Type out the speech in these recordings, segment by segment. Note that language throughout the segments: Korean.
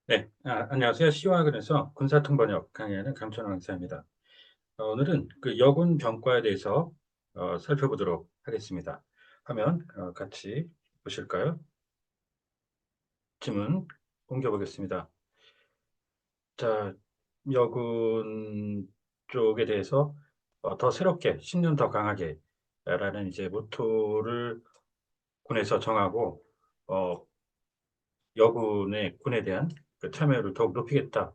네, 안녕하세요. 시화학원에서 군사통번역 강의하는 강천호 강사입니다. 오늘은 그 여군 병과에 대해서 살펴보도록 하겠습니다. 화면 같이 보실까요? 질문 옮겨보겠습니다. 자, 여군 쪽에 대해서 더 새롭게 10년 더 강하게 라는 이제 모토를 군에서 정하고 어, 여군의 군에 대한 그 참여를 더욱 높이겠다,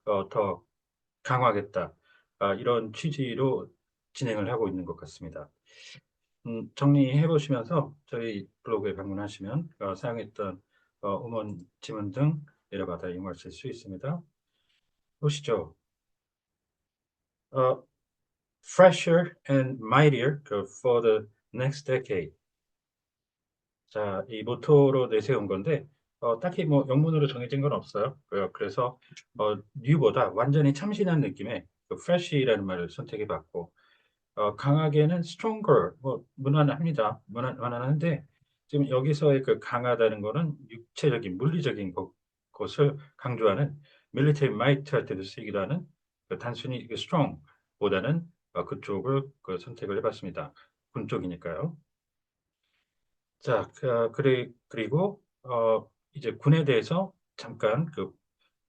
더 강화하겠다. 이런 취지로 진행을 하고 있는 것 같습니다. 정리해 보시면서 저희 블로그에 방문하시면 사용했던 음원, 지문 등 내려받아 이용하실 수 있습니다. 보시죠. 어, Fresher and mightier for the next decade. 자, 이 모토로 내세운 건데 딱히 뭐 영문으로 정해진 건 없어요. 그래서 뉴보다 완전히 참신한 느낌의 그 fresh라는 말을 선택해 봤고 강하게는 stronger, 뭐, 무난합니다. 무난한데, 지금 여기서의 그 강하다는 거는 육체적인, 물리적인 것을 강조하는 military might 할 때도 쓰이기도 하는 그 단순히 그 strong 보다는 그쪽을 그 선택을 해봤습니다. 군 쪽이니까요. 자, 그리고, 이제 군에 대해서 잠깐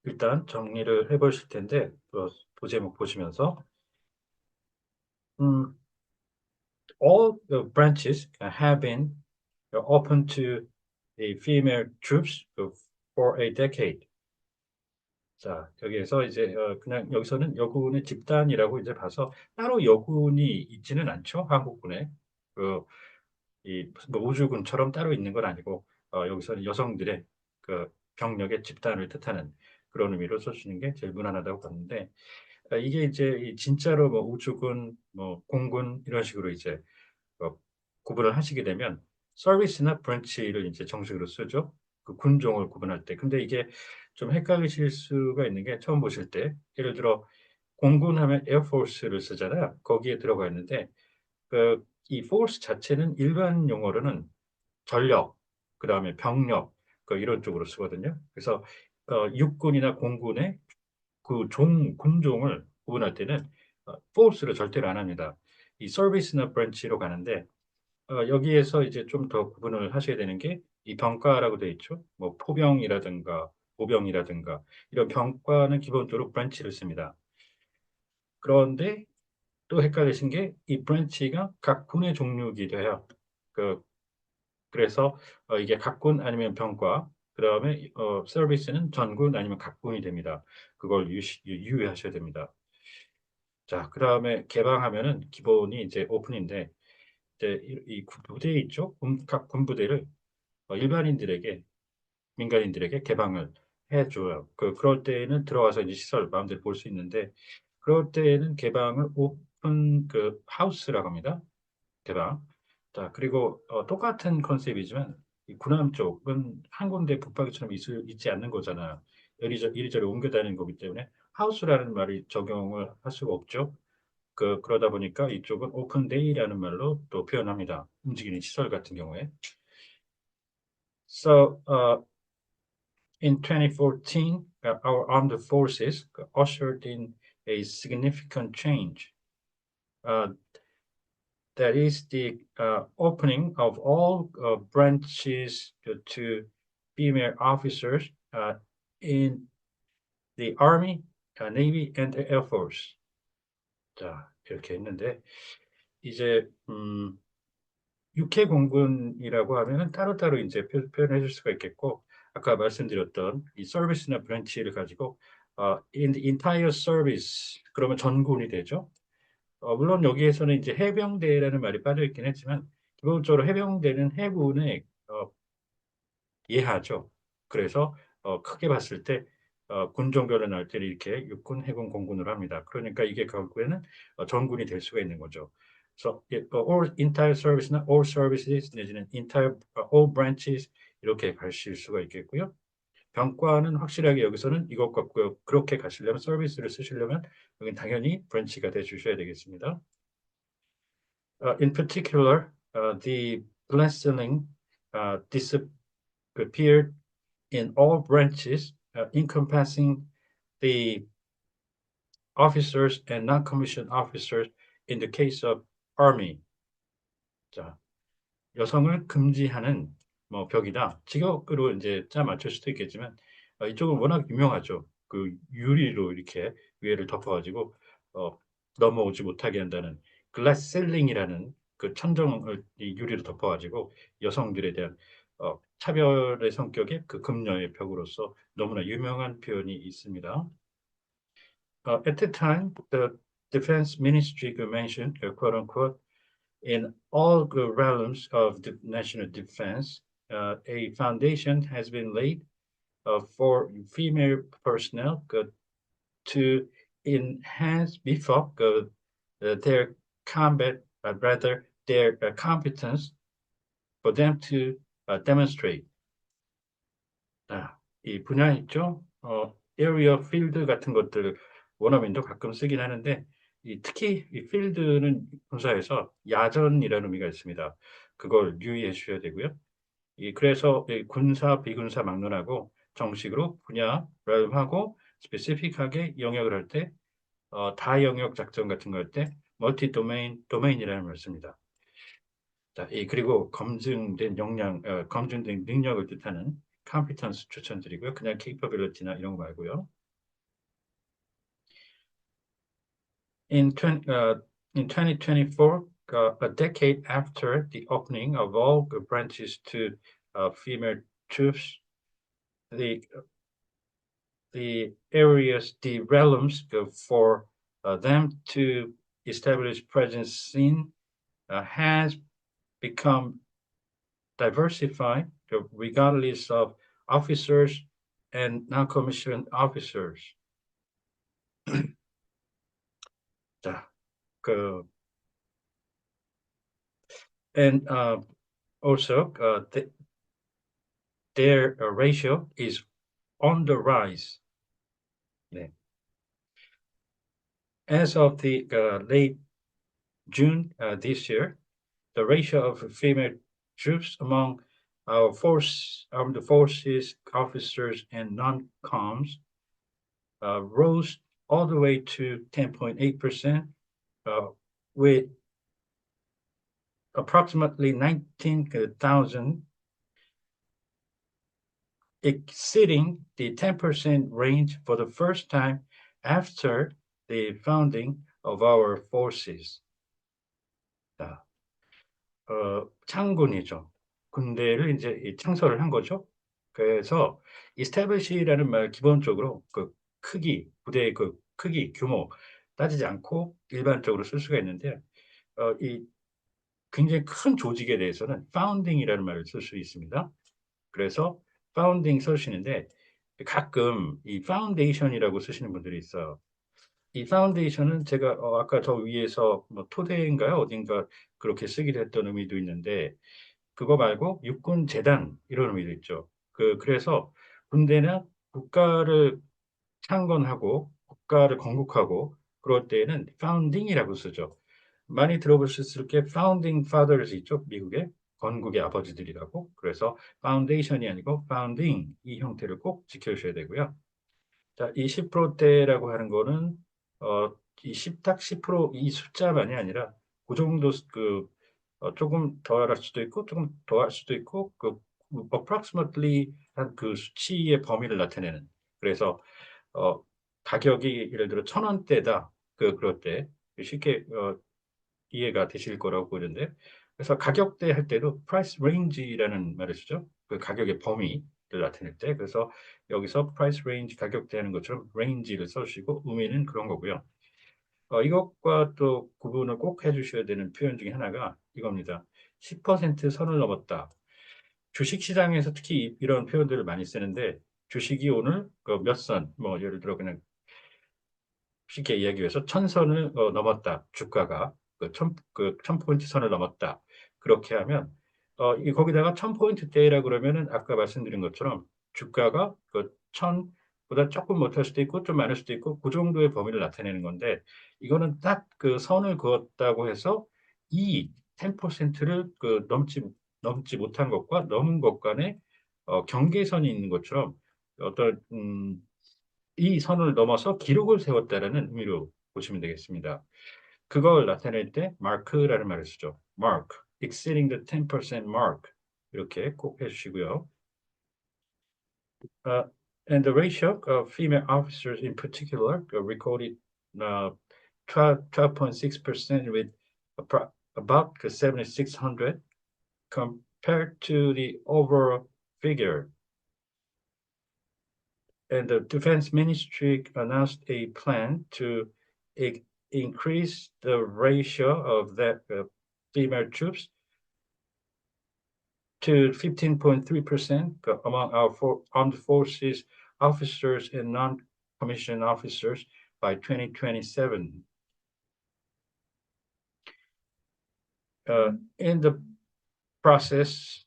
일단 정리를 해보실 텐데, 부제목 보시면서, 음, all the branches have been open to the female troops for a decade. 자, 여기에서 이제 그냥 여기서는 여군의 집단이라고 이제 봐서 따로 여군이 있지는 않죠. 한국군에 그 뭐 우주군처럼 따로 있는 건 아니고 여기서는 여성들의 그 병력의 집단을 뜻하는 그런 의미로 써주는 게 제일 무난하다고 봤는데 이게 이제 진짜로 뭐 우주군, 뭐 공군 이런 식으로 이제 어, 구분을 하시게 되면 서비스나 브랜치를 이제 정식으로 쓰죠. 그 군종을 구분할 때. 근데 이게 좀 헷갈리실 수가 있는 게 처음 보실 때 예를 들어 공군 하면 에어포스를 쓰잖아요. 거기에 들어가 있는데 이 포스 자체는 일반 용어로는 전력, 그다음에 병력 이런 쪽으로 쓰거든요. 그래서 육군이나 공군의 그 군종을 구분할 때는 포스를 절대로 안 합니다. 이 서비스나 브랜치로 가는데 여기에서 이제 좀 더 구분을 하셔야 되는 게 이 병과라고 되어 있죠. 뭐 포병이라든가 보병이라든가 이런 병과는 기본적으로 브랜치를 씁니다. 그런데 또 헷갈리신 게 이 브랜치가 각 군의 종류이기도 해요. 그 그래서 이게 각군 아니면 병과 그다음에 서비스는 전군 아니면 각군이 됩니다. 그걸 유의하셔야 됩니다. 자, 그다음에 개방하면은 기본이 이제 오픈인데 이제 이 부대 있죠? 각 군부대를 일반인들에게 민간인들에게 개방을 해줘요. 그럴 때에는 들어와서 이제 시설 마음대로 볼 수 있는데 그럴 때에는 개방을 오픈 하우스라고 합니다. 개방. 자, 그리고 똑같은 컨셉이지만 이 군함 쪽은 한 군데 붙박이처럼 있지 않는 거잖아. 이리저리 옮겨 다니는 거기 때문에 하우스라는 말이 적용을 할 수가 없죠. 그러다 보니까 이쪽은 오픈 데이라는 말로 또 표현합니다. 움직이는 시설 같은 경우에. So, in 2014, our armed forces ushered in a significant change. Uh, that is the opening of all branches to female officers in the Army, Navy, and the Air Force. 자, 이렇게 했는데 이제 육해공군이라고 하면은 따로따로 이제 표현해 줄 수가 있겠고 아까 말씀드렸던 이 서비스나 브랜치를 가지고 in the entire service 그러면 전군이 되죠. 물론 여기에서는 이제 해병대라는 말이 빠져 있긴 했지만 기본적으로 해병대는 해군의 예하죠. 그래서 크게 봤을 때 군종별로 나올 때는 이렇게 육군, 해군, 공군으로 합니다. 그러니까 이게 결국에는 전군이 될 수가 있는 거죠. 그래서 all entire service나 all services 내지는 entire all branches 이렇게 가실 수가 있겠고요. 병과는 확실하게 여기서는 이것 같고요. 그렇게 가시려면 서비스를 쓰시려면 여기 당연히 브랜치가 돼 주셔야 되겠습니다. In particular, the blank ceiling disappeared in all branches encompassing the officers and non-commissioned officers in the case of army. 자, 여성을 금지하는 뭐 벽이다. 직역으로 이제 짜 맞출 수도 있겠지만 이쪽은 워낙 유명하죠. 그 유리로 이렇게 위에를 덮어가지고 어, 넘어오지 못하게 한다는 글라스 셀링이라는 그 천정을 이 유리로 덮어가지고 여성들에 대한 차별의 성격의 그 금녀의 벽으로서 너무나 유명한 표현이 있습니다. At the time, the Defense Ministry mentioned, quote unquote, in all the realms of the national defense, a foundation has been laid for female personnel to enhance, beef up their combat, rather their competence for them to demonstrate. 이 분야 있죠? area, field 같은 것들 원어민도 가끔 쓰긴 하는데 특히 이 필드는 군사에서 야전이라는 의미가 있습니다. 그걸 유의해 주셔야 되고요. 그래서 군사, 비군사 막론하고 정식으로 분야, realm하고 스페시픽하게 영역을 할 때, 다영역 작전 같은 거 할 때 멀티 도메인이라는 걸 씁니다. 자, 그리고 검증된 역량, 검증된 능력을 뜻하는 competence 추천드리고요. 그냥 capability나 이런 거 말고요. In 2024, a decade after the opening of all the branches to female troops, the areas, the realms for them to establish presence in has become diversified regardless of officers and non-commissioned officers. 자, and also their ratio is on the rise. 네. As of the late June this year, the ratio of female troops among our armed forces, officers, and non-coms rose all the way to 10.8%, with approximately 19,000 exceeding the 10% range for the first time after the founding of our forces. 자, 창군이죠. 군대를 이제 창설을 한 거죠. 그래서 establish라는 말 기본적으로 그 크기, 부대의 그 크기, 규모 따지지 않고 일반적으로 쓸 수가 있는데 이 굉장히 큰 조직에 대해서는 founding이라는 말을 쓸 수 있습니다. 그래서 founding 쓰시는데 가끔 이 foundation이라고 쓰시는 분들이 있어요. 이 foundation은 제가 아까 저 위에서 뭐 토대인가요? 어딘가 그렇게 쓰기도 했던 의미도 있는데 그거 말고 육군 재단 이런 의미도 있죠. 그래서 군대는 국가를 창건하고 국가를 건국하고 그럴 때에는 founding이라고 쓰죠. 많이 들어보셨을 게 founding fathers 있죠. 미국의 건국의 아버지들이라고. 그래서 foundation이 아니고 founding 이 형태를 꼭 지켜주셔야 되고요. 자, 이 10%대라고 하는 거는 이 10딱 10%이 숫자만이 아니라 그 정도 조금 더 할 수도 있고 조금 더 할 수도 있고 approximately 한 그 수치의 범위를 나타내는. 그래서 가격이 예를 들어 1,000원대다. 그럴 때 쉽게 이해가 되실 거라고 보는데 그래서 가격대 할 때도 price range라는 말을 쓰죠. 그 가격의 범위를 나타낼 때 그래서 여기서 price range 가격대 하는 것처럼 range를 써주시고 의미는 그런 거고요. 이것과 또 구분을 꼭 해주셔야 되는 표현 중에 하나가 이겁니다. 10% 선을 넘었다. 주식시장에서 특히 이런 표현들을 많이 쓰는데 주식이 오늘 몇 선, 뭐 예를 들어 그냥 쉽게 이야기해서 1,000선을 넘었다. 주가가 그 1,000포인트 선을 넘었다. 그렇게 하면 거기다가 1,000포인트대라고 그러면은 아까 말씀드린 것처럼 주가가 그 1,000보다 조금 못할 수도 있고 좀 많을 수도 있고 그 정도의 범위를 나타내는 건데 이거는 딱 그 선을 그었다고 해서 이 10%를 넘지 못한 것과 넘은 것 간에 경계선이 있는 것처럼 어떤 이 선을 넘어서 기록을 세웠다라는 의미로 보시면 되겠습니다. 그걸 나타낼 때 mark라는 말을 쓰죠. mark, exceeding the 10% mark 이렇게 꼭 해주시고요. And the ratio of female officers in particular recorded 12.6% with about 7,600 compared to the overall figure. And the Defense Ministry announced a plan to increase the ratio of that female troops to 15.3% among our armed forces officers and non-commissioned officers by 2027. In the process,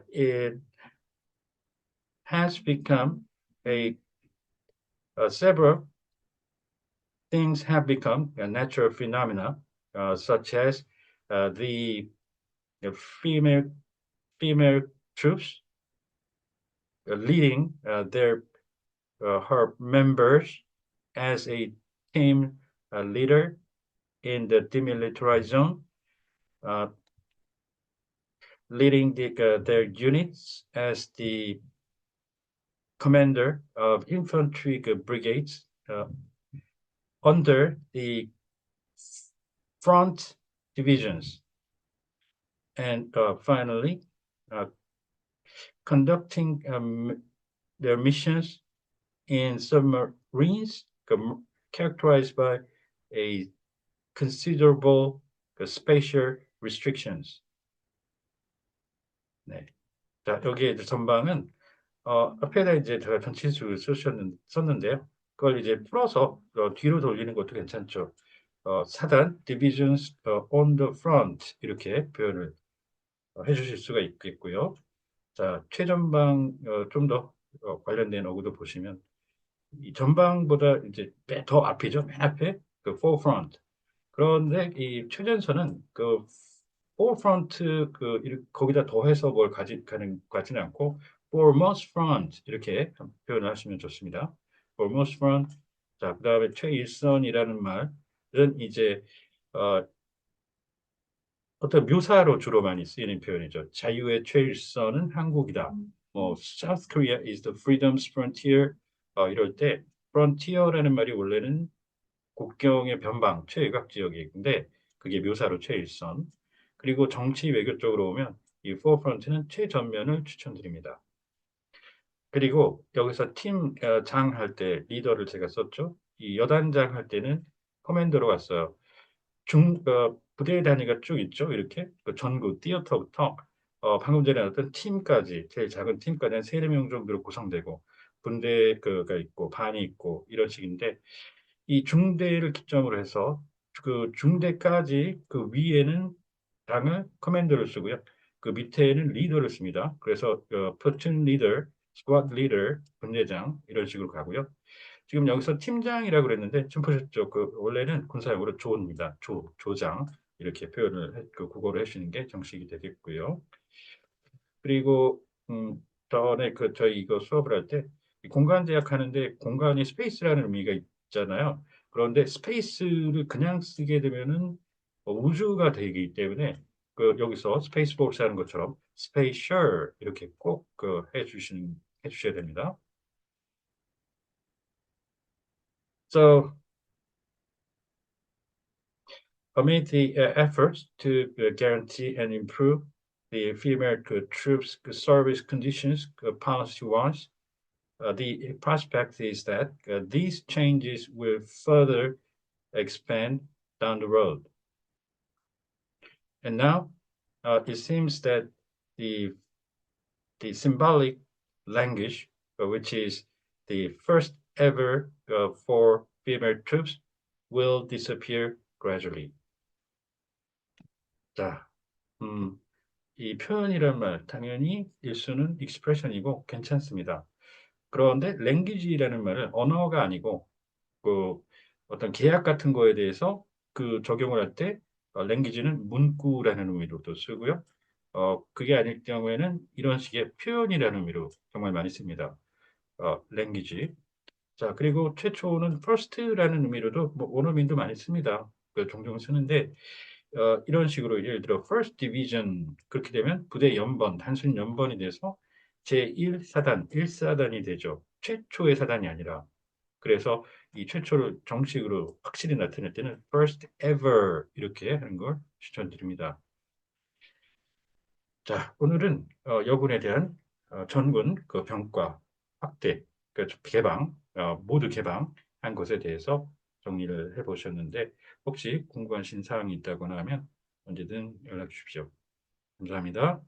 it has become several things have become a natural phenomena, such as the female troops leading her members as a team leader in the demilitarized zone, leading their units as the commander of infantry brigades under the front divisions, and finally conducting their missions in submarines characterized by a considerable spatial restrictions. 네. 자, 여기에 이제 전방은 앞에다 이제 제가 전치수 썼는데요. 그걸 이제 풀어서 뒤로 돌리는 것도 괜찮죠. 사단 divisions on the front 이렇게 표현을 해주실 수가 있겠고요. 자, 최전방 좀 더 관련된 어구도 보시면 이 전방보다 이제 더 앞이죠. 맨 앞에 그 forefront. 그런데 이 최전선은 그 forefront 거기다 더해서 뭘 가지는 않고 foremost front 이렇게 표현을 하시면 좋습니다. foremost front. 자, 그다음에 최일선이라는 말은 이제 어떤 묘사로 주로 많이 쓰이는 표현이죠. 자유의 최일선은 한국이다. 뭐 South Korea is the freedom's frontier. 이럴 때 frontier라는 말이 원래는 국경의 변방, 최외곽 지역인데 그게 묘사로 최일선. 그리고 정치 외교 쪽으로 오면 이 forefront는 최전면을 추천드립니다. 그리고 여기서 팀 장 할 때 리더를 제가 썼죠. 이 여단장 할 때는 커맨더로 갔어요. 부대 단위가 쭉 있죠. 이렇게 그 전구, 티어터부터 방금 전에 어떤 팀까지 제일 작은 팀까지 한 3-4명 정도로 구성되고 분대가 있고 반이 있고 이런 식인데 이 중대를 기점으로 해서 그 중대까지 그 위에는 당을 커맨더를 쓰고요. 그 밑에는 리더를 씁니다. 그래서 platoon leader, squad leader, 분대장 이런 식으로 가고요. 지금 여기서 팀장이라고 그랬는데 좀 보셨죠? 그 원래는 군사용어로 조입니다. 조장 이렇게 표현을 국어로 해주시는 게 정식이 되겠고요. 그리고 전에 저희 이거 수업을 할 때 공간 제약하는데 공간이 스페이스라는 의미가 있잖아요. 그런데 스페이스를 그냥 쓰게 되면은 우주가 되기 때문에 여기서 스페이스 포스 하는 것처럼 스페이셜 이렇게 꼭 해주셔야 됩니다. So amid the efforts to guarantee and improve the female troops service conditions policy-wise, the prospect is that these changes will further expand down the road. And now it seems that the symbolic language, which is the first ever for female troops, will disappear gradually. 자, 이 표현이란 말 당연히 일수는 expression이고 괜찮습니다. 그런데 language라는 말은 언어가 아니고 그 어떤 계약 같은 거에 대해서 적용을 할 때 language는 문구라는 의미로도 쓰고요. 그게 아닐 경우에는 이런 식의 표현이라는 의미로 정말 많이 씁니다. language. 자, 그리고 최초는 first라는 의미로도 뭐 원어민도 많이 씁니다. 종종 쓰는데 이런 식으로 예를 들어 first division 그렇게 되면 부대 연번, 단순 연번이 돼서 제1사단, 1사단이 되죠. 최초의 사단이 아니라. 그래서 이 최초를 정식으로 확실히 나타낼 때는 first ever 이렇게 하는 걸 추천드립니다. 자, 오늘은 여군에 대한 전군 그 병과 확대, 그 개방, 모두 개방한 것에 대해서 정리를 해보셨는데 혹시 궁금하신 사항이 있다거나 하면 언제든 연락 주십시오. 감사합니다.